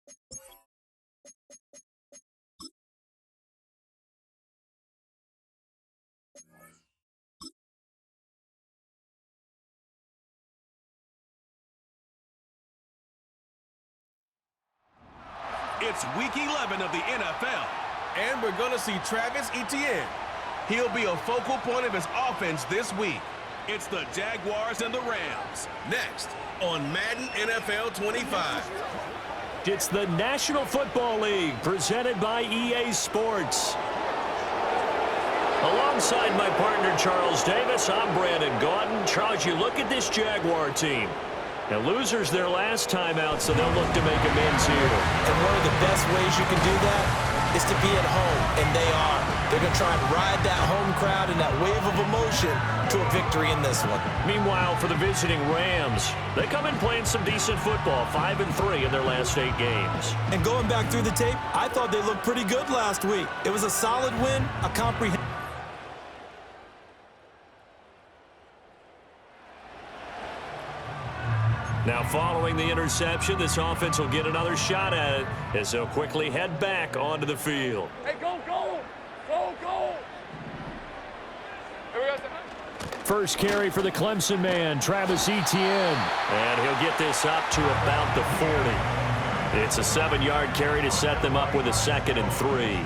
It's Week 11 of the NFL. And we're going to see Travis Etienne. He'll be a focal point of his offense this week. It's the Jaguars and the Rams. Next on Madden NFL 25. It's the National Football League presented by EA Sports. Alongside my partner Charles Davis, I'm Brandon Gaudin. Charles, you look at this Jaguar team. Now, losers their last time out, so they'll look to make amends here. And one of the best ways you can do that is to be at home, and they are. They're going to try and ride that home crowd and that wave of emotion to a victory in this one. Meanwhile, for the visiting Rams, they come in playing some decent football, 5-3 in their last 8 games. And going back through the tape, I thought they looked pretty good last week. It was a solid win, a comprehensive. Now, following the interception, this offense will get another shot at it as they'll quickly head back onto the field. Hey, go, go! Go, go! Here we go. First carry for the Clemson man, Travis Etienne. And he'll get this up to about the 40. It's a 7-yard carry to set them up with a 2nd and 3.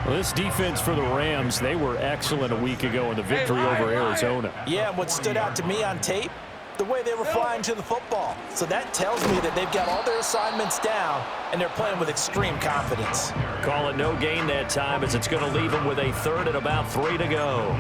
Well, this defense for the Rams, they were excellent a week ago in the victory over Arizona. Yeah, and what stood out to me on tape, the way they were flying to the football. So that tells me that they've got all their assignments down, and they're playing with extreme confidence. Call it no gain that time as it's going to leave them with a 3rd and about 3 to go.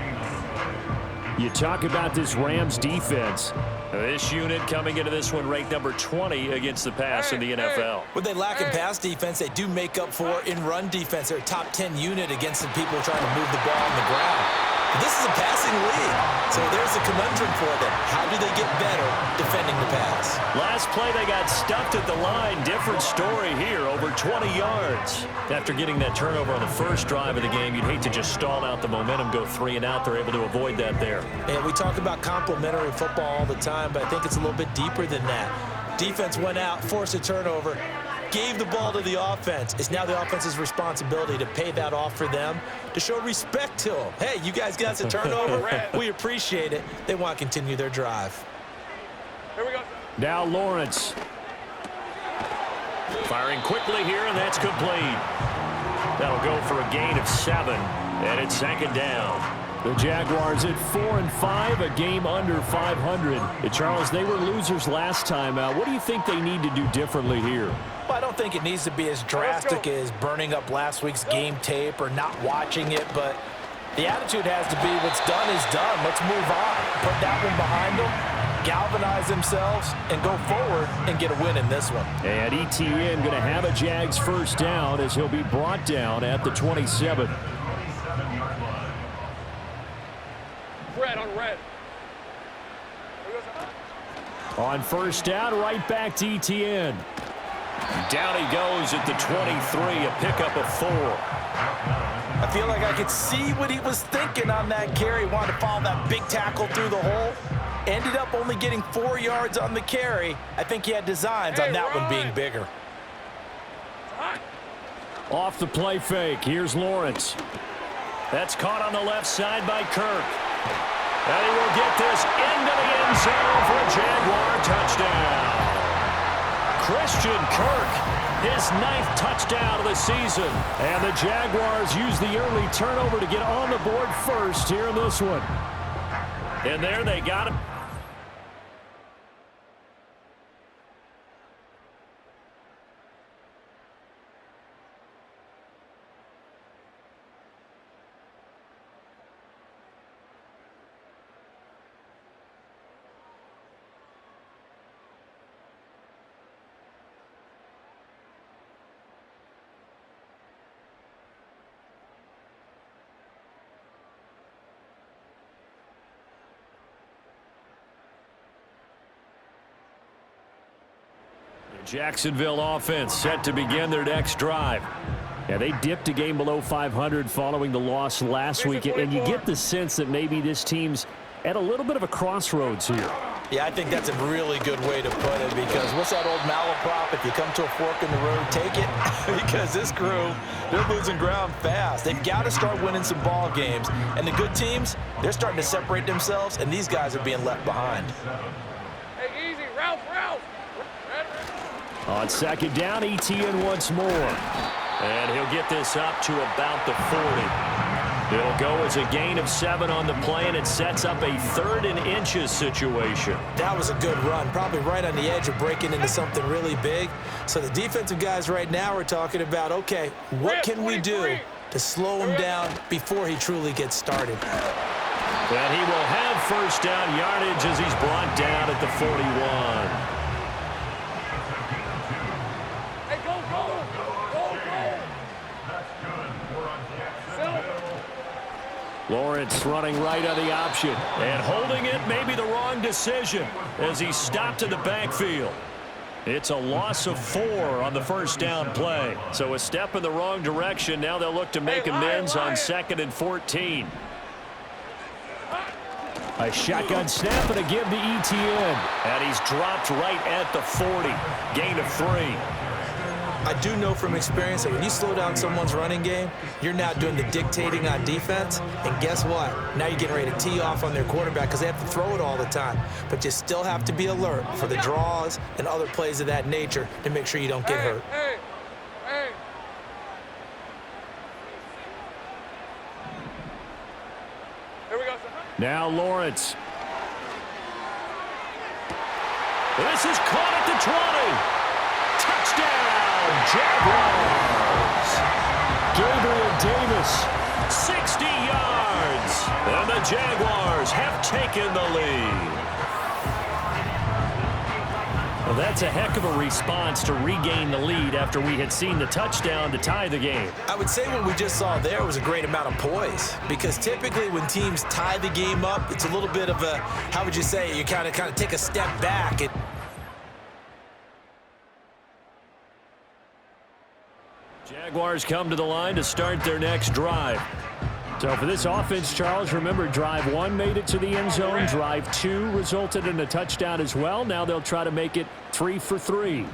You talk about this Rams defense. This unit coming into this one ranked number 20 against the pass in the NFL. When they lack in pass defense, they do make up for in run defense. They're a top 10 unit against the people trying to move the ball on the ground. But this is a passing league, so there's a conundrum for them. How do they get better defending the pass? Last play, they got stuffed at the line. Different story here, over 20 yards. After getting that turnover on the first drive of the game, you'd hate to just stall out the momentum, go 3 and out. They're able to avoid that there. And we talk about complementary football all the time, but I think it's a little bit deeper than that. Defense went out, forced a turnover, gave the ball to the offense. It's now the offense's responsibility to pay that off for them, to show respect to them. Hey, you guys got a turnover. We appreciate it. They want to continue their drive. Here we go. Now Lawrence. Firing quickly here, and that's complete. That'll go for a gain of 7, and it's 2nd down. The Jaguars at 4-5, a game under 500. Charles, they were losers last time out. What do you think they need to do differently here? Well, I don't think it needs to be as drastic as burning up last week's game tape or not watching it, but the attitude has to be what's done is done. Let's move on. Put that one behind them, galvanize themselves, and go forward and get a win in this one. And Etienne going to have a Jags first down as he'll be brought down at the 27. Red on red. On first down, right back to Etienne. Down he goes at the 23, a pickup of 4. I feel like I could see what he was thinking on that carry. Wanted to follow that big tackle through the hole. Ended up only getting 4 yards on the carry. I think he had designs on that one being bigger. Off the play fake, here's Lawrence. That's caught on the left side by Kirk. And he will get this into the end zone for a Jaguar touchdown. Christian Kirk, his 9th touchdown of the season. And the Jaguars use the early turnover to get on the board first here in this one. And there they got him. Jacksonville offense set to begin their next drive. Yeah, they dipped a game below 500 following the loss last week, and you get the sense that maybe this team's at a little bit of a crossroads here. Yeah, I think that's a really good way to put it, because what's that old malaprop? If you come to a fork in the road, take it. Because this crew, they're losing ground fast. They've got to start winning some ball games. And the good teams, they're starting to separate themselves, and these guys are being left behind. Hey, easy. Ralph. On second down, ETN once more. And he'll get this up to about the 40. It'll go as a gain of 7 on the play, and it sets up a 3rd and inches situation. That was a good run, probably right on the edge of breaking into something really big. So the defensive guys right now are talking about, okay, what can we do to slow him down before he truly gets started? And he will have first down yardage as he's brought down at the 41. Lawrence running right on the option and holding it, maybe the wrong decision as he stopped in the backfield. It's a loss of 4 on the first down play. So a step in the wrong direction. Now they'll look to make amends on 2nd and 14. A shotgun snap and a give to ETN. And he's dropped right at the 40. Gain of 3. I do know from experience that when you slow down someone's running game, you're now doing the dictating on defense. And guess what? Now you're getting ready to tee off on their quarterback because they have to throw it all the time. But you still have to be alert for the draws and other plays of that nature to make sure you don't get hurt. Hey. Here we go, sir. Now Lawrence. This is caught at the 20. Touchdown, Jaguars. Gabriel Davis, 60 yards. And the Jaguars have taken the lead. Well, that's a heck of a response to regain the lead after we had seen the touchdown to tie the game. I would say what we just saw there was a great amount of poise, because typically when teams tie the game up, it's a little bit of a, how would you say it? You kind of take a step back. Jaguars come to the line to start their next drive. So for this offense, Charles, remember, drive 1 made it to the end zone. Drive 2 resulted in a touchdown as well. Now they'll try to make it 3 for 3.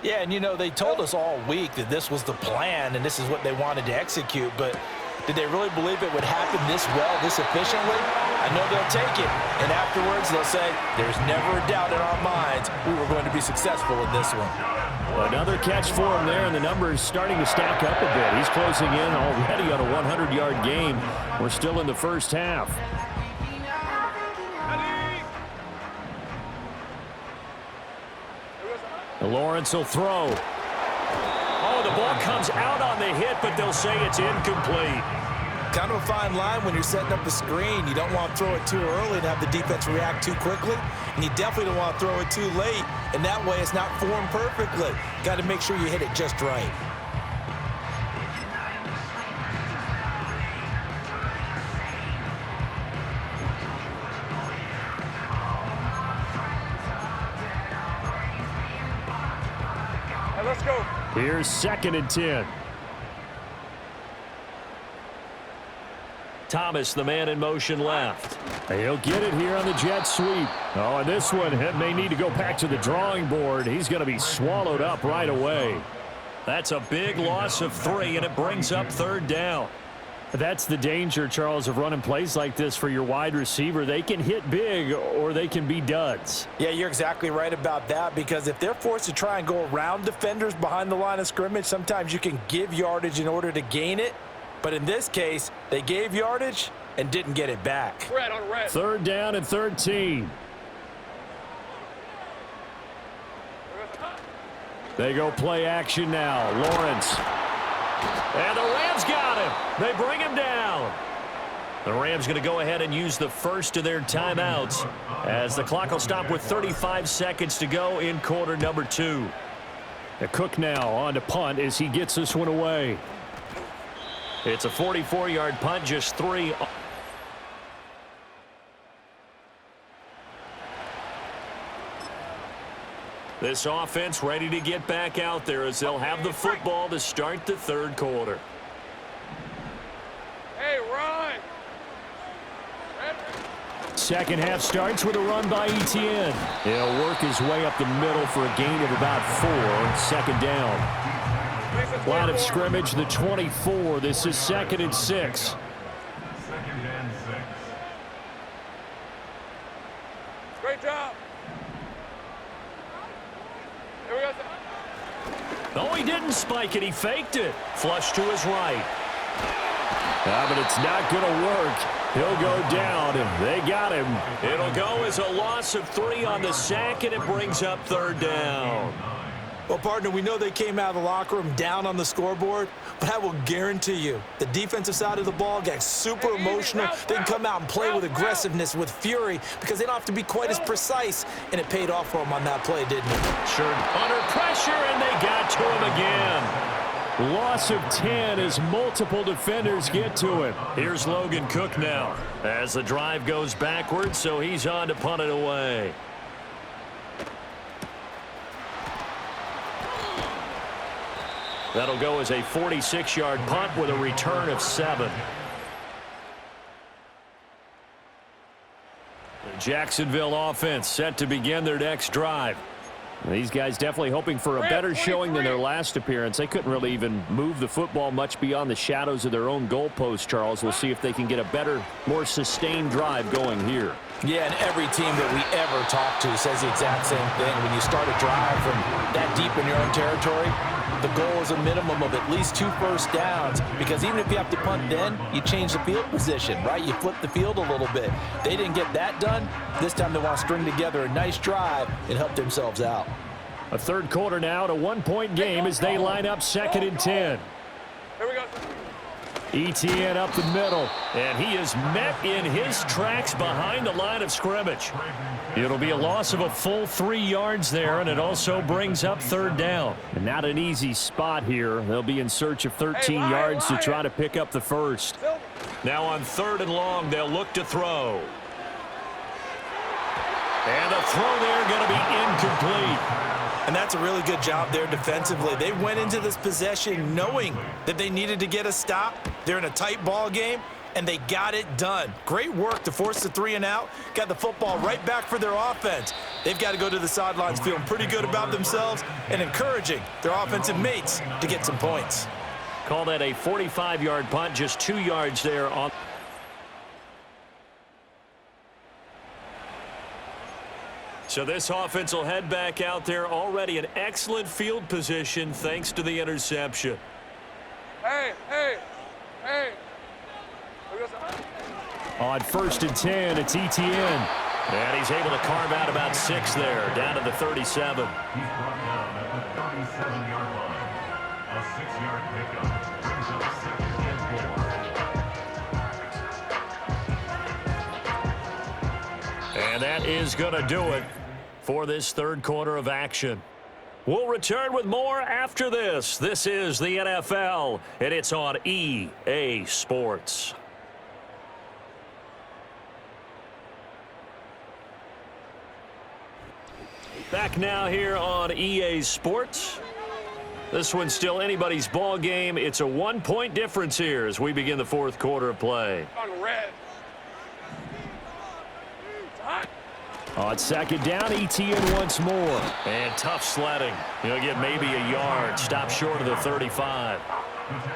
Yeah, and you know, they told us all week that this was the plan and this is what they wanted to execute, but did they really believe it would happen this well, this efficiently? I know they'll take it, and afterwards they'll say, there's never a doubt in our minds we were going to be successful in this one. Another catch for him there, and the numbers starting to stack up a bit. He's closing in already on a 100-yard game. We're still in the first half. Lawrence will throw. Oh, the ball comes out on the hit, but they'll say it's incomplete. Kind of a fine line when you're setting up the screen. You don't want to throw it too early and have the defense react too quickly, and you definitely don't want to throw it too late, and that way it's not formed perfectly. Got to make sure you hit it just right. Hey, let's go. Here's 2nd and 10. Thomas, the man in motion left. He'll get it here on the jet sweep. Oh, and this one may need to go back to the drawing board. He's going to be swallowed up right away. That's a big loss of 3, and it brings up 3rd down. That's the danger, Charles, of running plays like this for your wide receiver. They can hit big or they can be duds. Yeah, you're exactly right about that, because if they're forced to try and go around defenders behind the line of scrimmage, sometimes you can give yardage in order to gain it. But in this case, they gave yardage and didn't get it back. Red on red. 3rd down and 13. They go play action now. Lawrence. And the Rams got him. They bring him down. The Rams going to go ahead and use the first of their timeouts as the clock will stop with 35 seconds to go in quarter number 2. The Cook now on to punt as he gets this one away. It's a 44-yard punt, just 3. This offense ready to get back out there as they'll have the football to start the 3rd quarter. Hey, run. second half starts with a run by Etienne. He'll work his way up the middle for a gain of about 4, second down. Line of scrimmage, the 24. This is 2nd and 6. Great job. Here we go. No, he didn't spike it. He faked it. Flush to his right. But it's not going to work. He'll go down, and they got him. It'll go as a loss of 3 on the sack, and it brings up 3rd down. Well, partner, we know they came out of the locker room down on the scoreboard, but I will guarantee you the defensive side of the ball got super emotional. They can come out and play with aggressiveness, with fury, because they don't have to be quite as precise, and it paid off for them on that play, didn't it? Sure. Under pressure, and they got to him again. Loss of 10 as multiple defenders get to him. Here's Logan Cook now as the drive goes backwards, so he's on to punt it away. That'll go as a 46-yard punt with a return of 7. The Jacksonville offense set to begin their next drive. These guys definitely hoping for a better showing than their last appearance. They couldn't really even move the football much beyond the shadows of their own goalpost, Charles. We'll see if they can get a better, more sustained drive going here. Yeah, and every team that we ever talk to says the exact same thing. When you start a drive from that deep in your own territory, the goal is a minimum of at least 2 first downs, because even if you have to punt then, you change the field position, right? You flip the field a little bit. They didn't get that done. This time they want to string together a nice drive and help themselves out. A third quarter now, a 1-point game as they line up 2nd and 10. Here we go. Etienne up the middle, and he is met in his tracks behind the line of scrimmage. It'll be a loss of a full 3 yards there, and it also brings up 3rd down. And not an easy spot here. They'll be in search of 13 yards to try to pick up the first. Now on 3rd and long, they'll look to throw. And the throw there going to be incomplete. And that's a really good job there defensively. They went into this possession knowing that they needed to get a stop. They're in a tight ball game, and they got it done. Great work to force the 3 and out. Got the football right back for their offense. They've got to go to the sidelines feeling pretty good about themselves and encouraging their offensive mates to get some points. Call that a 45-yard punt, just 2 yards there on. So this offense will head back out there, already in excellent field position thanks to the interception. Hey. On 1st and 10, it's Etienne. And he's able to carve out about 6 there, down to the 37. He's brought down at the 37-yard line. A 6-yard pickup brings up 2nd and 4. And that is going to do it for this 3rd quarter of action. We'll return with more after this. This is the NFL, and it's on EA Sports. Back now here on EA Sports. This one's still anybody's ball game. It's a 1-point difference here as we begin the 4th quarter of play. On red. It's hot. On 2nd down, Etienne once more. And tough sledding. He'll get maybe a yard. Stop short of the 35.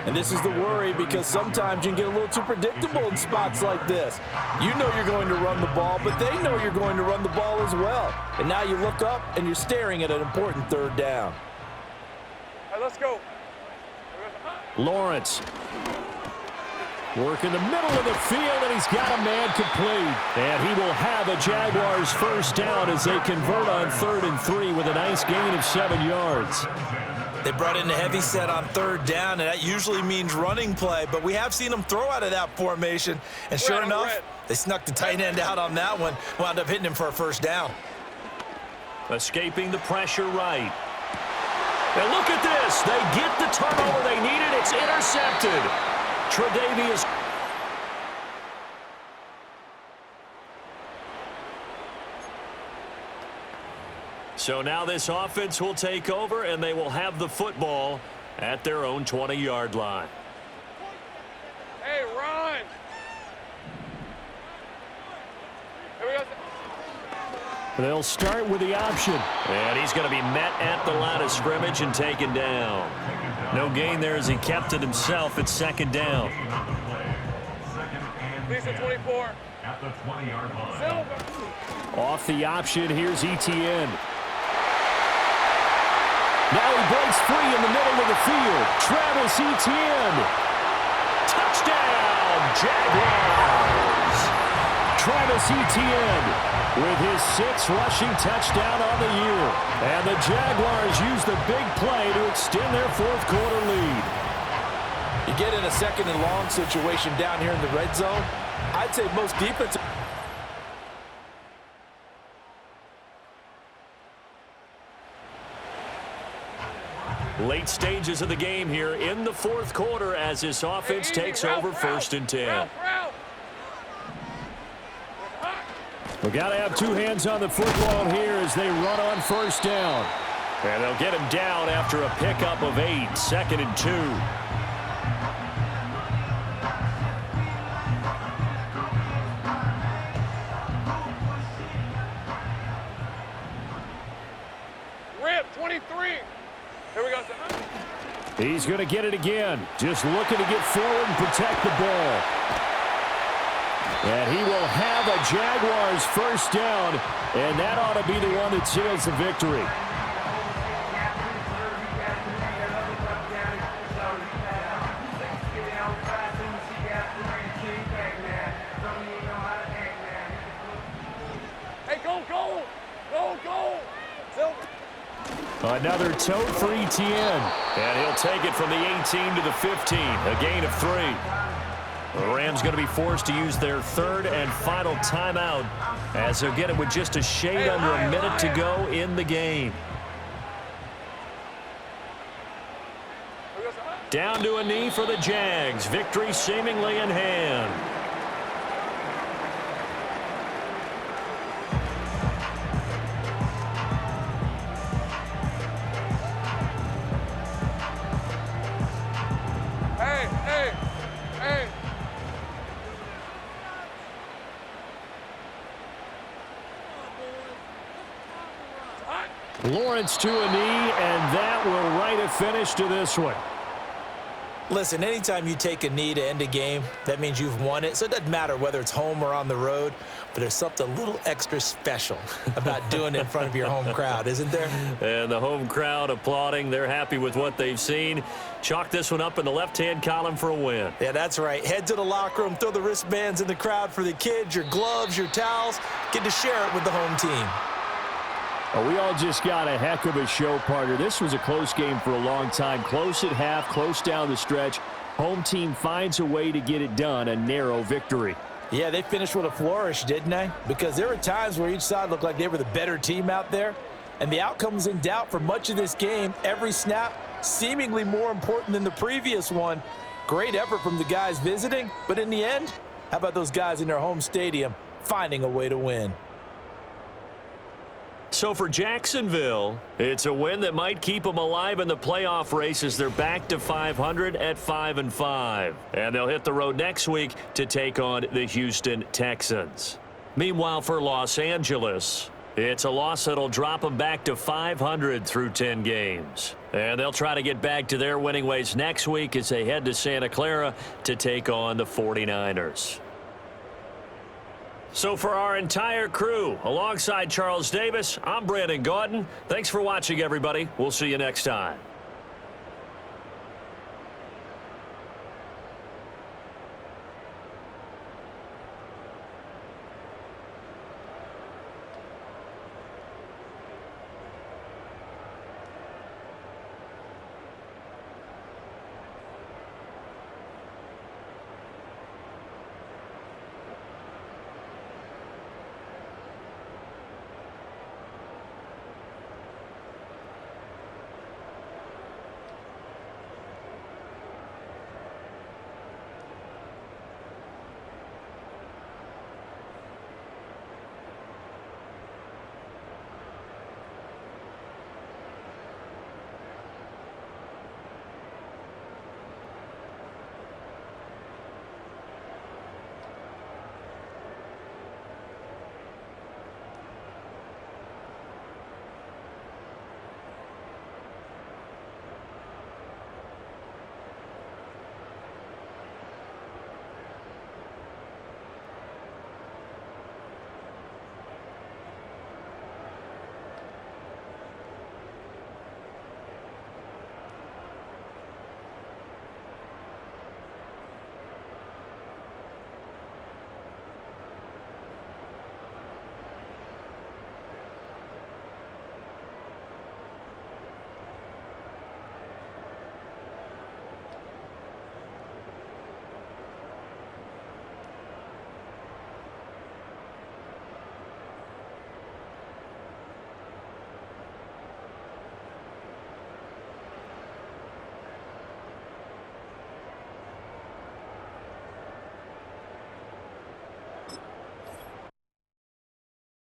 And this is the worry, because sometimes you can get a little too predictable in spots like this. You know you're going to run the ball, but they know you're going to run the ball as well. And now you look up and you're staring at an important 3rd down. Hey, let's go. Lawrence. Work in the middle of the field, and he's got a man complete. And he will have a Jaguars 1st down as they convert on 3rd and 3 with a nice gain of 7 yards. They brought in a heavy set on 3rd down, and that usually means running play, but we have seen them throw out of that formation. And sure enough, they snuck the tight end out on that one, wound up hitting him for a 1st down. Escaping the pressure right. And look at this. They get the turnover they needed. It's intercepted. Tre'Davious. So now this offense will take over, and they will have the football at their own 20-yard line. Hey, run. Here we They'll start with the option. And he's going to be met at the line of scrimmage and taken down. No gain there as he kept it himself at second down. Piece of 24. At the 20-yard line. Silver. Off the option, here's Etienne. Now he breaks free in the middle of the field. Travis Etienne. Touchdown, Jaguars. Travis Etienne with his 6th rushing touchdown on the year. And the Jaguars use the big play to extend their fourth quarter lead. You get in a second and long situation down here in the red zone. I'd say most defensive. Late stages of the game here in the fourth quarter as this offense takes over first and 10. We got to have two hands on the football here as they run on first down. And they'll get him down after a pickup of 8, 2nd and 2. Rip, 23. Here we go. He's going to get it again. Just looking to get forward and protect the ball. And he will have a Jaguars first down, and that ought to be the one that seals the victory. Hey, go, go. Go, go. Silver. Another tote for Etienne. And he'll take it from the 18 to the 15, a gain of 3. The Rams going to be forced to use their 3rd and final timeout as they'll get it with just a shade under a minute to go in the game. Down to a knee for the Jags. Victory seemingly in hand. Lawrence to a knee, and that will write a finish to this one. Listen, anytime you take a knee to end a game, that means you've won it. So it doesn't matter whether it's home or on the road, but there's something a little extra special about doing it in front of your home crowd, isn't there? And the home crowd applauding. They're happy with what they've seen. Chalk this one up in the left-hand column for a win. Yeah, that's right. Head to the locker room, throw the wristbands in the crowd for the kids, your gloves, your towels. Get to share it with the home team. Well, we all just got a heck of a show, partner. This was a close game for a long time. Close at half, close down the stretch. Home team finds a way to get it done, a narrow victory. Yeah, they finished with a flourish, didn't they? Because there were times where each side looked like they were the better team out there. And the outcome was in doubt for much of this game. Every snap seemingly more important than the previous one. Great effort from the guys visiting. But in the end, how about those guys in their home stadium finding a way to win? So for Jacksonville, it's a win that might keep them alive in the playoff race as they're back to 500 at 5-5. And they'll hit the road next week to take on the Houston Texans. Meanwhile, for Los Angeles, it's a loss that'll drop them back to 500 through 10 games. And they'll try to get back to their winning ways next week as they head to Santa Clara to take on the 49ers. So for our entire crew, alongside Charles Davis, I'm Brandon Gaudin. Thanks for watching, everybody. We'll see you next time.